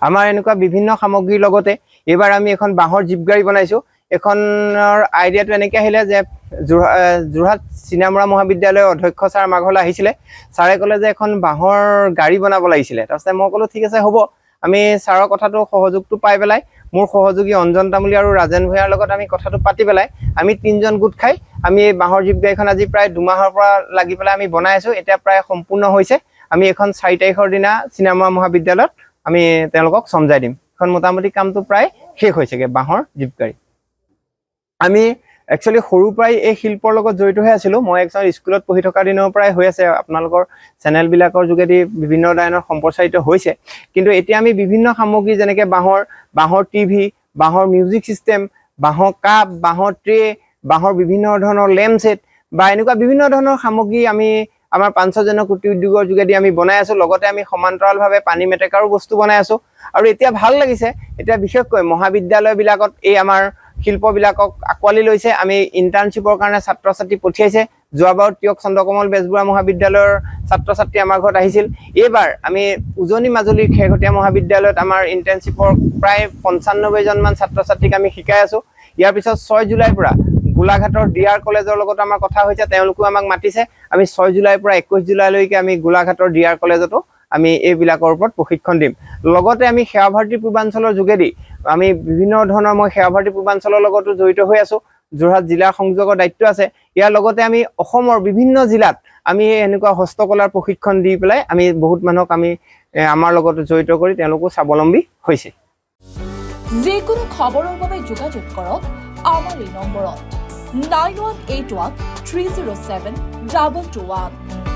আমাৰ এনেকুৱা বিভিন্ন সামগ্ৰীৰ লগতে এইবাৰ আমি এখন বাঁহৰ জীপ গাড়ী বনাইছোঁ। এখনৰ আইডিয়াটো এনেকৈ আহিলে যে যোৰহাট চিনামৰা মহাবিদ্যালয়ৰ অধ্যক্ষ ছাৰ আমাৰ ঘৰলৈ আহিছিলে। ছাৰে ক'লে যে এখন বাঁহৰ গাড়ী বনাব লাগিছিলে। তাৰপিছতে মই ক'লোঁ ঠিক আছে হ'ব, আমি ছাৰৰ কথাটো সহযোগটো পাই পেলাই মোৰ সহযোগী অঞ্জন তামুলী আৰু ৰাজেন ভূঞাৰ লগত আমি কথাটো পাতি পেলাই আমি 3জন গোট খাই আমি এই বাঁহৰ জীপ গাড়ীখন আজি প্ৰায় 2 মাহৰ পৰা লাগি পেলাই আমি বনাই আছোঁ। এতিয়া প্ৰায় সম্পূৰ্ণ হৈছে। আমি এখন 4 তাৰিখৰ দিনা চিনামৰা মহাবিদ্যালয়ত আমি তেওঁলোকক চমজাই দিম। এখন মোটামুটি কামটো প্ৰায় শেষ হৈছেগৈ বাঁহৰ জীপ গাড়ী। আমি একচুৱেলি সৰুৰ পৰাই এই শিল্পৰ লগত জড়িত হৈ আছিলোঁ। মই একজন স্কুলত পঢ়ি থকা দিনৰ পৰাই হৈ আছে, আপোনালোকৰ চেনেলবিলাকৰ যোগেদি বিভিন্ন ধৰণৰ সম্প্ৰচাৰিত হৈছে। কিন্তু এতিয়া আমি বিভিন্ন সামগ্ৰী যেনেকৈ বাঁহৰ টিভি, বাঁহৰ মিউজিক ছিষ্টেম, বাঁহৰ কাপ, বাঁহৰ ট্ৰে, বাঁহৰ বিভিন্ন ধৰণৰ লেম্প ছেট বা এনেকুৱা বিভিন্ন ধৰণৰ সামগ্ৰী আমি আমাৰ পাঞ্চজনক কুটিৰ উদ্যোগৰ যোগেদি আমি বনাই আছোঁ। লগতে আমি সমান্তৰালভাৱে পানী মেটেকাৰো বস্তু বনাই আছোঁ। আৰু এতিয়া ভাল লাগিছে, এতিয়া বিশেষকৈ মহাবিদ্যালয়বিলাকত এই আমাৰ শিল্পবিলাকক আঁকোৱালি লৈছে। আমি ইণ্টাৰ্ণশ্বিপৰ কাৰণে ছাত্ৰ ছাত্ৰী পঠিয়াইছে। যোৱাবাৰ তিয়ক চন্দ্ৰকমল বেজবৰুৱা মহাবিদ্যালয়ৰ ছাত্ৰ ছাত্ৰী আমাৰ ঘৰত আহিছিল। এইবাৰ আমি উজনি মাজুলীৰ খেৰঘটীয়া মহাবিদ্যালয়ত আমাৰ ইণ্টাৰ্ণশ্বিপৰ প্ৰায় 95জনমান ছাত্ৰ ছাত্ৰীক আমি শিকাই আছোঁ। ইয়াৰ পিছত 6 জুলাইৰ পৰা গোলাঘাটৰ DR কলেজৰ লগত আমাৰ কথা হৈছে, তেওঁলোকেও আমাক মাতিছে। আমি 6 জুলাইৰ পৰা 21 জুলাইলৈকে আমি গোলাঘাটৰ DR কলেজতো আমি এইবিলাকৰ ওপৰত প্ৰশিক্ষণ দিম। লগতে আমি সেৱা ভাৰতী পূৰ্বাঞ্চলৰ যোগেদি আমি বিভিন্ন ধৰণৰ মই সেৱা ভাৰতী পূৰ্বাঞ্চলৰ লগতো জড়িত হৈ আছোঁ। যোৰহাট জিলাৰ সংযোগৰ দায়িত্ব আছে। ইয়াৰ লগতে আমি অসমৰ বিভিন্ন জিলাত আমি এনেকুৱা হস্তকলাৰ প্ৰশিক্ষণ দি পেলাই আমি বহুত মানুহক আমি আমাৰ লগত জড়িত কৰি তেওঁলোকো স্বাৱলম্বী হৈছে। যিকোনো খবৰৰ বাবে যোগাযোগ কৰক আমাৰ এই নম্বৰত 9181 307 221।